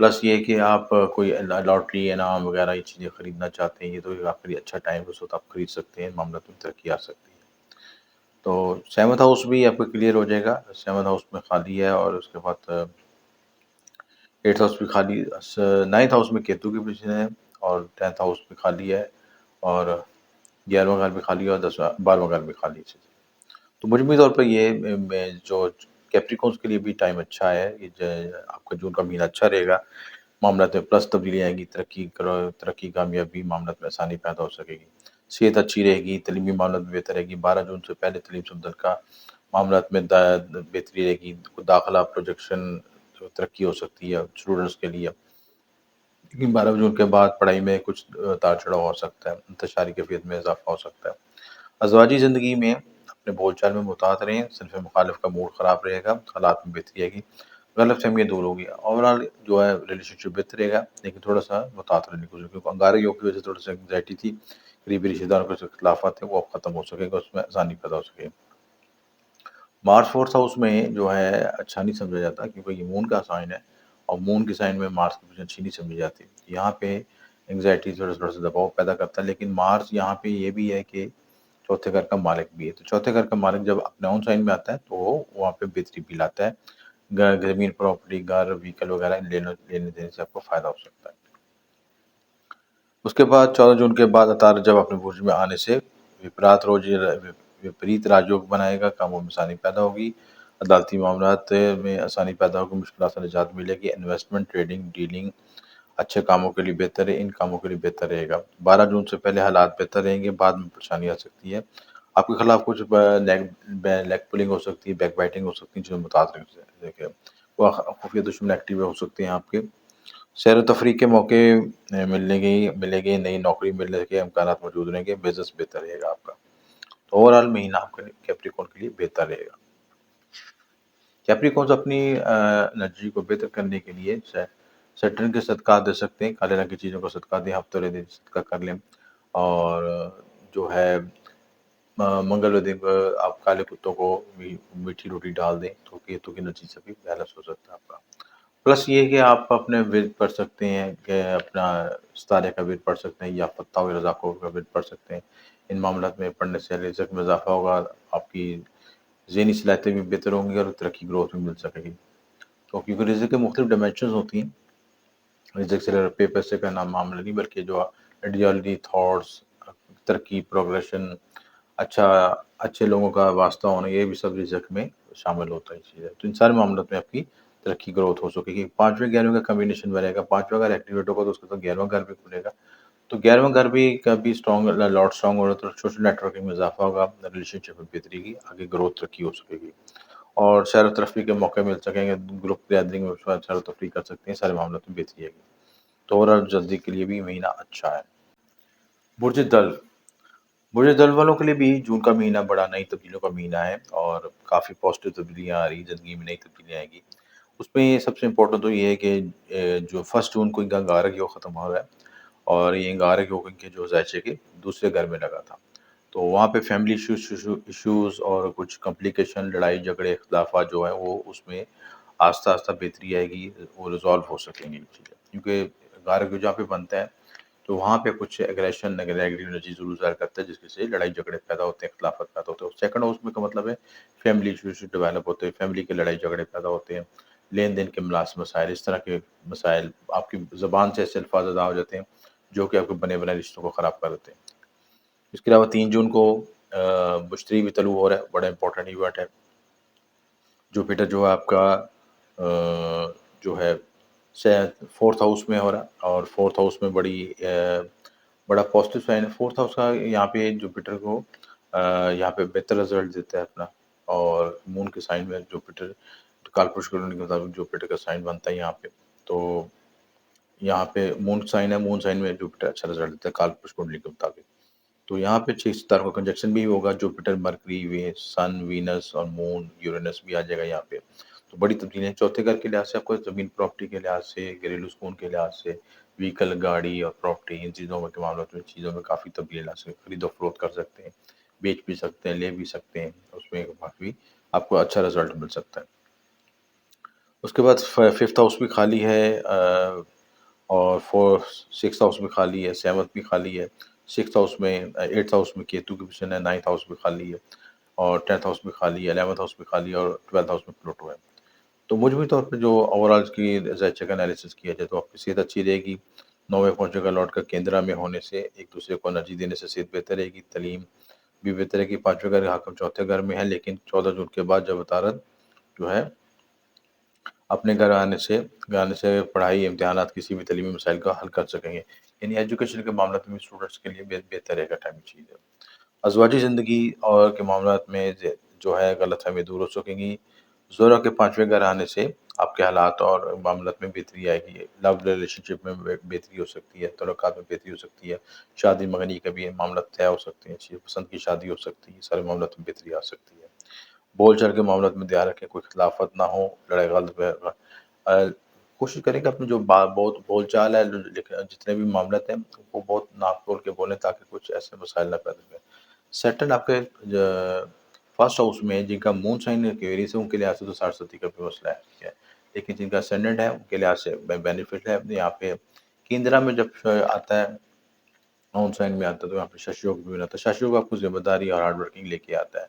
[SPEAKER 1] پلس یہ کہ آپ کوئی لاٹری، انعام وغیرہ یہ چیزیں خریدنا چاہتے ہیں، یہ تو آپ کے لیے اچھا ٹائم ہے، اس وقت آپ خرید سکتے ہیں، معاملات میں ترقی آ سکتی ہے. تو 7th ہاؤس بھی آپ کو کلیئر ہو جائے گا. 7th ہاؤس میں خالی ہے، اور اس کے بعد 8th ہاؤس بھی خالی. 9th ہاؤس میں کیتو کی پوزیشن ہے، اور 10th ہاؤس بھی خالی ہے، اور 11واں گھر بھی خالی ہے، اور 12واں گھر بھی خالی ہے. تو مجموعی طور پر یہ جو کیپریکونس کے لیے بھی ٹائم اچھا ہے. یہ آپ کا جون کا مہینہ اچھا رہے گا. معاملات میں پلس تبدیلی آئیں گی، ترقی، کامیابی، معاملات میں آسانی پیدا ہو سکے گی. صحت اچھی رہے گی، تعلیمی معاملات میں بہتر رہے گی. 12 جون سے پہلے تعلیم سے متعلقہ معاملات میں بہتری رہے گی. داخلہ، پروجیکشن، ترقی ہو سکتی ہے اسٹوڈنٹس کے لیے. لیکن 12 جون کے بعد پڑھائی میں کچھ اتار چڑھاؤ ہو سکتا ہے، انتشاری کیفیت میں اضافہ ہو سکتا ہے. ازواجی زندگی میں اپنے بول چال میں محتاط رہیں. صنف مخالف کا موڈ خراب رہے گا، حالات میں بہتری آئے گی، غلط فہمیاں دور ہوگی. اوور آل جو ہے ریلیشن شپ بہتر رہے گا، لیکن تھوڑا سا محتاط رہنے کو، کیونکہ انگارہ یوگ کی وجہ سے تھوڑا سا انگزائٹی تھی، قریبی رشتے داروں کے اختلافات تھے، وہ اب ختم ہو سکے گا، اس میں آسانی پیدا ہو سکے گی. مارس 4th ہاؤس میں جو ہے اچھا نہیں سمجھا جاتا، کیونکہ یہ مون کا سائن ہے، اور مون کے سائن میں مارس کی پوزیشن اچھی نہیں سمجھی جاتی. یہاں پہ انگزائٹی تھوڑا سا دباؤ پیدا کرتا ہے، لیکن مارس یہاں پہ یہ بھی ہے کہ چوتھے گھر کا مالک بھی ہے. تو چوتھے گھر کا مالک جب اپنے اون سائن میں آتا ہے تو وہ وہاں پہ بہتری بھی لاتا ہے. زمین، پراپرٹی، گھر، وہیکل وغیرہ لینے دینے سے آپ کو فائدہ ہو سکتا ہے. اس کے بعد 14 جون کے بعد عطارد جب اپنے برج میں آنے سے وپریت راجیوگ بنائے گا، کاموں میں آسانی پیدا ہوگی، عدالتی معاملات میں آسانی پیدا ہوگی، مشکلات سے نجات ملے گی، انویسٹمنٹ، ٹریڈنگ، ڈیلنگ اچھے کاموں کے لیے بہتر ہے، ان کاموں کے لیے بہتر رہے گا. 12 جون سے پہلے حالات بہتر رہیں گے، بعد میں پریشانی آ سکتی ہے. آپ کے خلاف کچھ لیگ پولنگ ہو سکتی ہے، بیک بائٹنگ ہو سکتی ہے، جو متاثر دیکھیں وہ خفیہ دشمن ایکٹیو ہو سکتے ہیں آپ کے. سیر و تفریح کے موقع ملے گے، نئی نوکری ملنے کے امکانات موجود رہیں گے، بزنس بہتر رہے گا آپ کا. تو اوور آل مہینہ آپ کے کیپریکون کے لیے بہتر رہے گا. کیپریکونز اپنی انرجی کو بہتر کرنے کے لیے سیٹرن کے صدقات دے سکتے ہیں، کالے رنگ کی چیزوں کا صدقہ دیں، ہفتہ دن صدقہ کر لیں. اور جو ہے منگل دن آپ کالے کتوں کو میٹھی روٹی ڈال دیں تو کیتو کی انرجی سے بھی بیلنس ہو سکتا ہے آپ کا. پلس یہ کہ آپ اپنے ورد پڑھ سکتے ہیں، کہ اپنا ستارے کا ورد پڑھ سکتے ہیں، یا فتح و رضا کو کا ورد پڑھ سکتے ہیں. ان معاملات میں پڑھنے سے رزق میں اضافہ ہوگا، آپ کی ذہنی صلاحیتیں بھی بہتر ہوں گی اور ترقی گروتھ بھی مل سکے گی. تو کیونکہ رزق کے مختلف ڈائمینشنز ہوتی ہیں. رزق سے روپے پیسے کا نام معاملہ نہیں، بلکہ جو آئیڈیالوجی، تھاٹس، ترقی، پروگریشن، اچھے لوگوں کا واسطہ ہونا، یہ بھی سب رزق میں شامل ہوتا ہے چیزیں. تو ان سارے معاملات میں آپ کی ترقی گروتھ ہو سکے گی. 5ویں 11ویں کا کمبینیشن بنے گا. 5واں اگر ایکٹیویٹ ہوگا تو اس کا تو 11واں گھر بھی کھلے گا. تو 11واں گھر بھی کبھی اسٹرانگ لاٹ اسٹرانگ ہو رہا ہے تو سوشل نیٹ ورکنگ میں اضافہ ہوگا، ریلیشن شپ میں بہتری کی، آگے گروتھ ترقی ہو سکے گی، اور سیر و تفریح کے موقع مل سکیں گے، گروپ گیدرنگ میں سیر و تفریح کر سکتے ہیں، سارے معاملات میں بہتری ہے گی. تو اوورآل جلدی کے لیے بھی مہینہ اچھا ہے. برج دل، برج دل والوں کے لیے بھی جون کا مہینہ بڑا نئی تبدیلیوں کا مہینہ ہے، اور کافی پازیٹیو تبدیلیاں آ رہی ہیں زندگی میں، نئی تبدیلیاں آئیں گی. اس میں سب سے امپورٹنٹ تو یہ ہے کہ جو 1 جون کو ان کا انگارک یوگ ختم ہو رہا ہے، اور یہ انگارک یوگ ان کے جو زائچے کے دوسرے گھر میں لگا تھا. تو وہاں پہ فیملی ایشوز اور کچھ کمپلیکیشن، لڑائی جھگڑے، اختلافات جو ہیں وہ اس میں آہستہ آہستہ بہتری آئے گی، وہ ریزالو ہو سکیں گی چیزیں. کیونکہ انگارک یوگ جہاں پہ بنتا ہے تو وہاں پہ کچھ ایگریشن، نیگیٹو انرجی ضرور ظاہر کرتا ہے، جس کی سے لڑائی جھگڑے پیدا ہوتے ہیں، اختلافات پیدا ہوتے ہیں. سیکنڈ ہاؤس میں کا مطلب ہے فیملی ایشوز ڈیولپ ہوتے ہیں، فیملی کے لڑائی جھگڑے پیدا ہوتے ہیں، لین دین کے مسائل، اس طرح کے مسائل، آپ کی زبان سے ایسے الفاظ ادا ہو جاتے ہیں جو کہ آپ کے بنے بنائے رشتوں کو خراب کر دیتے ہیں. اس کے علاوہ 3 جون کو مشتری بھی طلوع ہو رہا ہے، بڑا امپورٹنٹ ایونٹ ہے. جوپیٹر جو ہے آپ کا جو ہے 4تھ ہاؤس میں ہو رہا ہے، اور 4تھ ہاؤس میں بڑا پازیٹیو سائن ہے. 4تھ ہاؤس کا یہاں پہ جوپیٹر کو یہاں پہ بہتر رزلٹ دیتا ہے اپنا. اور مون کے سائن میں جوپیٹر کالپش کے مطابق جوپیٹر کا سائن بنتا ہے یہاں پہ. تو یہاں پہ مون سائن ہے، مون سائن میں جوپیٹر اچھا رزلٹ دیتا ہے کالپش کنڈلی کے مطابق. تو یہاں پہ 6 ستاروں کا کنجکشن بھی ہوگا، جوپیٹر، مرکری، سن، وینس اور مون، یورینس بھی آ جائے گا یہاں پہ. تو بڑی تبدیلیاں چوتھے گھر کے لحاظ سے، آپ کو زمین پراپرٹی کے لحاظ سے، گھریلو سکون کے لحاظ سے، وہیکل، گاڑی اور پراپرٹی، ان چیزوں کے معاملات میں چیزوں میں کافی تبدیلی لا سکتے ہیں. خرید و فروخت کر سکتے ہیں، بیچ بھی سکتے ہیں، لے بھی سکتے ہیں، اس میں کافی آپ کو اچھا رزلٹ مل سکتا ہے. اس کے بعد 5th ہاؤس بھی خالی ہے، اور 6th ہاؤس بھی خالی ہے، 7th بھی خالی ہے. 6th ہاؤس میں 8th ہاؤس میں کیتو کی پوزیشن ہے، 9th ہاؤس بھی خالی ہے، اور 10th ہاؤس بھی خالی ہے، 11th ہاؤس بھی خالی ہے، اور 12th ہاؤس میں پلوٹو ہے. تو مجموعی طور پہ جو اوور آل کی زائچے کا انالیسس کیا جائے تو آپ کی صحت اچھی رہے گی. 9ویں پہنچے گا لاٹ کا کیندرا میں ہونے سے ایک دوسرے کو انرجی دینے سے صحت بہتر رہے گی. تعلیم بھی بہتر ہے کہ 5ویں گھر حاکم چوتھے گھر میں ہے، لیکن 14 جون کے بعد جب عطارد جو ہے اپنے گھر آنے سے پڑھائی، امتحانات، کسی بھی تعلیمی مسائل کا حل کر سکیں گے. یعنی ایجوکیشن کے معاملات میں اسٹوڈنٹس کے لیے بہتر رہے گا ٹائم چیز ہے. ازواجی زندگی اور کے معاملات میں جو ہے غلط فہمی دور ہو سکیں گی. زورا کے 5ویں گھر آنے سے آپ کے حالات اور معاملات میں بہتری آئے گی. لو ریلیشن شپ میں بہتری ہو سکتی ہے، تعلقات میں بہتری ہو سکتی ہے، شادی منگنی کا بھی معاملات طے ہو سکتے ہیں، پسند کی شادی ہو سکتی ہے، سارے معاملات میں بہتری آ سکتی ہے. بول چال کے معاملات میں دھیان رکھیں، کوئی اختلافات نہ ہو، لڑائی غلط کوشش کریں کہ اپنے جو بہت بول چال ہے، جتنے بھی معاملات ہیں وہ بہت ناپ تول کے بولیں تاکہ کچھ ایسے مسائل نہ پیدا کریں. سیٹرن آپ کے 1st ہاؤس میں جن کا مون سائن کیریز ہے، ان کے لحاظ سے تو 60 ستھی کا بھی مسئلہ ہے. لیکن جن کا ascendant ہے ان کے لحاظ سے بینیفٹ ہے. یہاں پہ کیندرا میں جب آتا ہے آن سائن میں آتا ہے تو یہاں پہ ششیوگ بھی آتا ہے. ششیوگ آپ کو ذمہ داری اور ہارڈ ورکنگ لے کے آتا ہے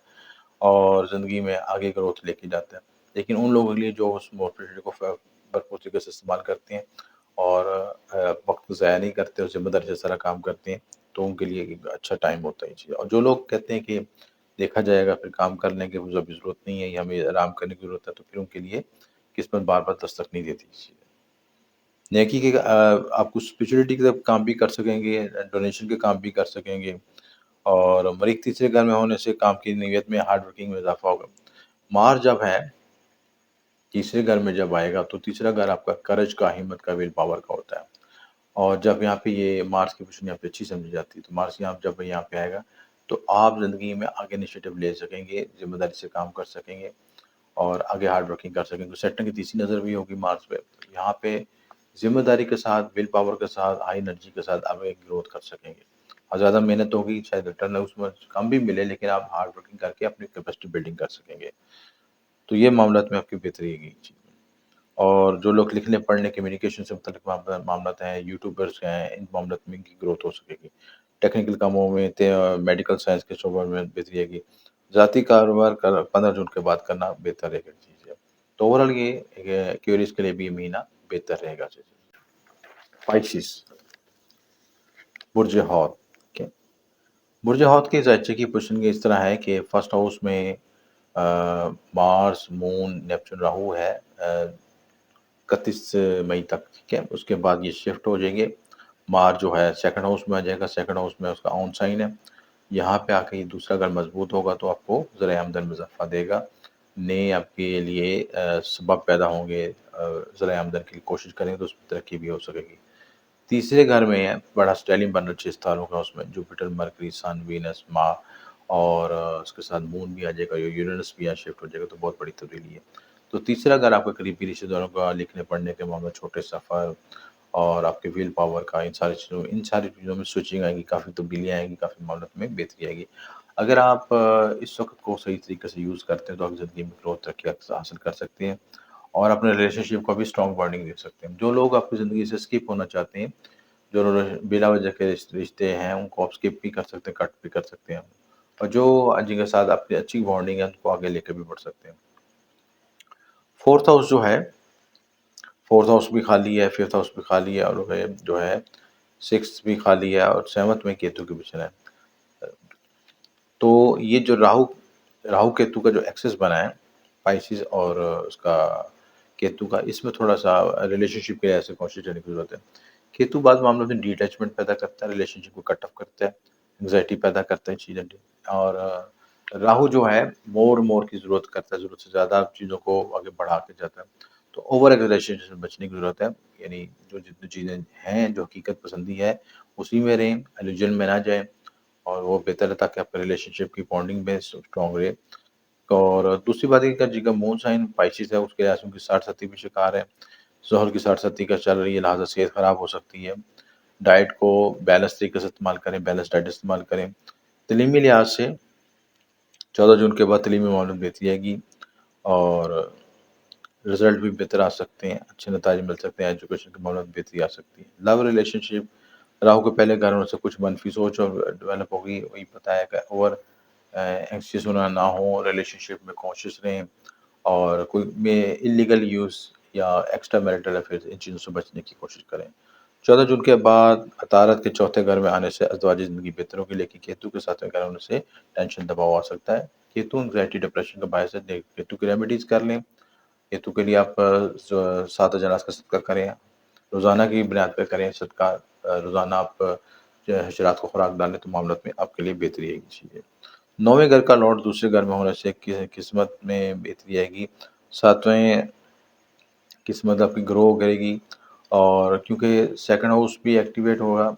[SPEAKER 1] اور زندگی میں آگے گروتھ لے کے جاتا ہے. لیکن ان لوگوں کے لیے جو اس اپرچونیٹی کو بھرپور طریقے سے استعمال کرتے ہیں اور وقت ضائع نہیں کرتے اور ذمہ داری سے سارا کام کرتے ہیں تو ان کے لیے ایک اچھا ٹائم ہوتا ہے یہ چیز. اور جو لوگ کہتے ہیں کہ دیکھا جائے گا پھر کام کر لیں گے مجھے ابھی ضرورت نہیں ہے یا ہمیں آرام کرنے کی ضرورت ہے تو پھر ان کے لیے قسمت بار بار دستک نہیں دیتی اس چیز. نیکی کے آپ کو اسپریچولیٹی کے کام بھی کر سکیں گے, ڈونیشن کے کام بھی کر سکیں گے اور مریخ تیسرے گھر میں ہونے سے کام کی نیت میں ہارڈ ورکنگ میں اضافہ ہوگا. مار جب ہے تیسرے گھر میں جب آئے گا تو تیسرا گھر آپ کا کرج کا, ہمت کا, ویل پاور کا ہوتا ہے. اور جب یہاں پہ یہ مارس کی پوزیشن یہاں پہ اچھی سمجھی جاتی ہے تو مارس جب یہاں پہ آئے گا تو آپ زندگی میں آگے انیشیٹو لے سکیں گے, ذمہ داری سے کام کر سکیں گے اور آگے ہارڈ ورکنگ کر سکیں گے. سیٹن کی تیسری نظر بھی ہوگی مارس پہ. یہاں پہ ذمہ داری کے ساتھ, ویل پاور کے ساتھ, ہائی انرجی کے ساتھ آپ ایک گروتھ کر سکیں گے. اور زیادہ محنت ہوگی شاید ریٹرن اس میں کم بھی ملے لیکن آپ ہارڈ ورکنگ کر کے اپنی کیپیسٹی بلڈنگ کر سکیں گے. تو یہ معاملات میں آپ کی بہتری ہے چیز. اور جو لوگ لکھنے پڑھنے کمیونیکیشن سے متعلق معاملات ہیں, یوٹیوبرس ہیں, ان معاملات میں ان کی گروتھ ہو سکے گی. ٹیکنیکل کاموں میں, میڈیکل سائنس کے شعبوں میں بہتری ہے گی. ذاتی کاروبار 15 جون کے بعد کرنا بہتر ہے چیز ہے. تو اوورآل یہ کیوریز کے لیے بھی یہ مہینہ بہتر رہے گا. پائسس برج ہاتھ. برج ہاتھ کے زائچے کی پوزیشن اس طرح ہے کہ فرسٹ ہاؤس میں مارس, مون, نیپچون, راہو ہے 31 مئی تک. ٹھیک ہے, اس کے بعد یہ شفٹ ہو جائیں گے. مار جو ہے سیکنڈ ہاؤس میں آ جائے گا. سیکنڈ ہاؤس میں اس کا آن سائن ہے. یہاں پہ آ کے یہ دوسرا گھر مضبوط ہوگا تو آپ کو ذرائع آمدن میں اضافہ دے گا. نئے آپ کے لیے سبب پیدا ہوں گے, ذرائع آمدن کی کوشش کریں گے تو اس میں ترقی بھی ہو سکے گی. تیسرے گھر میں ہے بڑا اسٹیلنگ بن رہا 6 ستاروں کا, اس میں جوپیٹر, مرکری, سن, وینس, ماہ اور اس کے ساتھ مون بھی آ جائے گا, یورینس بھی شفٹ ہو جائے گا تو بہت بڑی تبدیلی ہے. تو تیسرا گھر آپ کے قریبی رشتے داروں کا, لکھنے پڑھنے کے معاملے, چھوٹے سفر اور آپ کے ویل پاور کا, ان ساری چیزوں میں سوئچنگ آئے گی, کافی تبدیلیاں آئیں گی, کافی معاملات میں بہتری آئے گی. اگر آپ اس وقت کو صحیح طریقے سے یوز کرتے ہیں تو آپ زندگی میں گروتھ ترقی حاصل کر سکتے ہیں اور اپنے ریلیشن شپ کو بھی اسٹرانگ بانڈنگ دے سکتے ہیں. جو لوگ آپ کی زندگی سے اسکپ ہونا چاہتے ہیں, جو بلا وجہ کے رشتے ہیں, ان کو آپ اسکپ بھی کر سکتے ہیں, کٹ بھی کر سکتے ہیں, اور جو جن کے ساتھ آپ کی اچھی بانڈنگ ہے ان کو آگے لے کے بھی بڑھ سکتے ہیں. فورتھ ہاؤس فورتھ ہاؤس بھی خالی ہے, ففتھ ہاؤس بھی خالی ہے, اور جو ہے سکس بھی خالی ہے, اور سیونتھ میں کیتو کی پوزیشن ہے. تو یہ جو راہو کیتو کا جو ایکسس بنا ہے پائسس اور اس کا کیتو کا, اس میں تھوڑا سا ریلیشن شپ کے ایسے کوشش کرنے کی ضرورت ہے. کیتو بعض معاملوں میں ڈی اٹیچمنٹ پیدا کرتا ہے, ریلیشن شپ کو کٹ آف کرتا ہے, انگزائٹی پیدا کرتا ہے چیزیں. اور راہو جو ہے مور کی ضرورت کرتا ہے, ضرورت سے زیادہ چیزوں کو آگے بڑھا کے جاتا ہے. تو اوور ایگزیشن سے بچنے کی ضرورت ہے. یعنی جو جتنی چیزیں ہیں جو حقیقت پسندی ہے اسی میں رہیں, ایلیوژن میں نہ جائیں, اور وہ بہتر ہے تاکہ آپ کا ریلیشن شپ کی بانڈنگ میں اسٹرانگ رہے. اور دوسری بات یہ کہ جن کا مون سائن پائسس ہے اس کے لحاظ سے ان کی 60-70 بھی شکار ہے. زحل کی 60-70 کا چل رہی ہے, لہٰذا صحت خراب ہو سکتی ہے. ڈائٹ کو بیلنس طریقے سے استعمال کریں, بیلنس ڈائٹ استعمال کریں. تعلیمی لحاظ سے 14 جون کے بعد تعلیمی معاملات بہتری آئے گی اور رزلٹ بھی بہتر آ سکتے ہیں, اچھے نتائج مل سکتے ہیں, ایجوکیشن کے معاملات میں بہتری آ سکتی ہے. لو ریلیشن شپ راہو کے پہلے گھر سے کچھ منفی سوچ اور ڈیولپ ہوگی, وہی بتایا کہ اوور اینکسیس ہونا نہ ہو, ریلیشن شپ میں کانشیس رہیں اور کوئی میں انلیگل یوز یا ایکسٹرا میریٹل افیئرز ان چیزوں سے بچنے کی کوشش کریں. 14 جون کے بعد عطارد کے چوتھے گھر میں آنے سے ازدواجی زندگی بہتر ہوگی, لیکن کیتو کے 7ویں گھر ہونے سے ٹینشن دباؤ آ سکتا ہے. کیتو انگزائٹی ڈپریشن کا باعث ہے. کیتو کی ریمیڈیز کر لیں. کیتو کے لیے آپ 7 اجناس کا صدقہ کریں, روزانہ کی بنیاد پہ کریں صدقہ, روزانہ آپ حشرات کو خوراک ڈالیں تو معاملات میں آپ کے لیے بہتری آئے گی. 9ویں گھر کا لارڈ دوسرے گھر میں ہونے سے قسمت میں بہتری آئے گی. 7ویں قسمت آپ کی گرو کرے گی, اور کیونکہ سیکنڈ ہاؤس بھی ایکٹیویٹ ہوگا,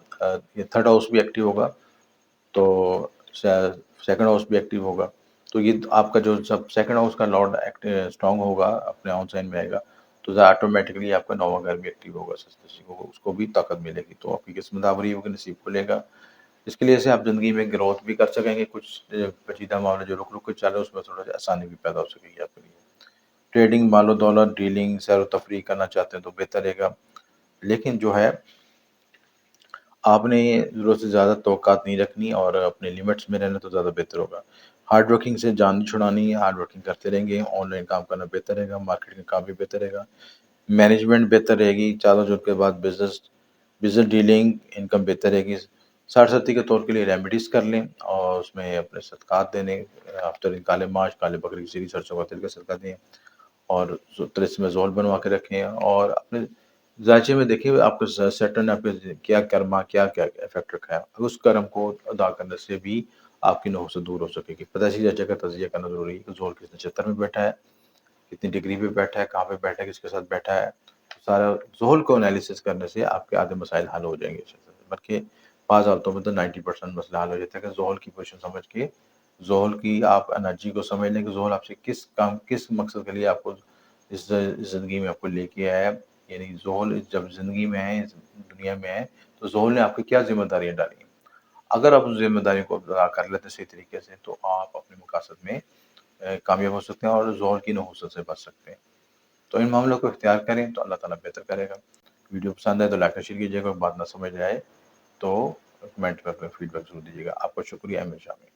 [SPEAKER 1] یہ تھرڈ ہاؤس بھی ایکٹیو ہوگا, تو سیکنڈ ہاؤس بھی ایکٹیو ہوگا, تو یہ آپ کا جو سب سیکنڈ ہاؤس کا لارڈ اسٹرانگ ہوگا, اپنے آن سائن میں آئے گا, تو آٹومیٹکلی آپ کا 9واں گھر بھی ایکٹیو ہوگا, اس کو بھی طاقت ملے گی, تو آپ کی قسمت آوری ہوگی, نصیب کھلے گا. اس کے لیے سے آپ زندگی میں گروتھ بھی کر سکیں گے. کچھ پیچیدہ معاملے جو رک کے چل رہے ہیں اس میں تھوڑا سا آسانی بھی پیدا ہو سکے گی آپ کے لیے. ٹریڈنگ، مال و دولت، ڈیلنگ، سیر و تفریح کرنا چاہتے ہیں تو بہتر رہے گا، لیکن جو ہے آپ نے ضرورت سے زیادہ توقعات نہیں رکھنی اور اپنے لمٹس میں رہنا تو زیادہ بہتر ہوگا۔ ہارڈ ورکنگ سے جان نہیں چھڑانی ہے، ہارڈ ورکنگ کرتے رہیں گے، آن لائن کام کرنا بہتر رہے گا، مارکیٹنگ کام بھی بہتر رہے گا، مینجمنٹ بہتر رہے گی، 14 جون کے بعد بزنس ڈیلنگ انکم بہتر رہے گی۔ 60-30 کے طور کے لیے ریمیڈیز کر لیں اور اس میں اپنے صدقات دینے، افطر کالے ماش، کالے بکری کی سیری، سرسوں کا تیل کا صدقہ دیں، اور تلس میں زول بنوا کے رکھیں، اور اپنے ذائچے میں دیکھیں آپ کے سیٹر نے آپ کے کیا کرما کیا افیکٹ رکھا ہے، اس کرم کو ادا کرنے سے بھی آپ کی نحوست دور ہو سکے گی۔ پیدائشی درجے کا تجزیہ کرنا ضروری ہے کہ زول کس نچتر میں بیٹھا ہے، کتنی ڈگری پہ بیٹھا ہے، کہاں پہ بیٹھا ہے، کس کے ساتھ بیٹھا ہے، سارا زحل کو انالیسس کرنے سے آپ کے آدھے مسائل حل ہو جائیں گے، بلکہ بعض حالتوں میں تو 90% مسئلہ حل ہو جاتا ہے کہ زحل کی پوزیشن سمجھ کے، زحل کی آپ انرجی کو سمجھ لیں کہ زحل آپ سے کس مقصد کے لیے آپ کو اس زندگی میں آپ کو لے کے آیا ہے، یعنی زحل جب زندگی میں ہے، دنیا میں ہے، تو زحل نے آپ کی کیا ذمہ داریاں ڈالی ہیں۔ اگر آپ اس ذمہ داری کو ادا کر لیتے ہیں صحیح طریقے سے تو آپ اپنے مقاصد میں کامیاب ہو سکتے ہیں اور زحل کی نحوست سے بچ سکتے ہیں۔ تو ان معاملوں کو اختیار کریں تو اللہ تعالیٰ بہتر کرے گا۔ ویڈیو پسند ہے تو لائک اور شیئر کیجیے گا، بات نہ سمجھ آئے تو کمنٹ پر فیڈ بیک ضرور دیجیے گا۔ آپ کا شکریہ، احمد شامی۔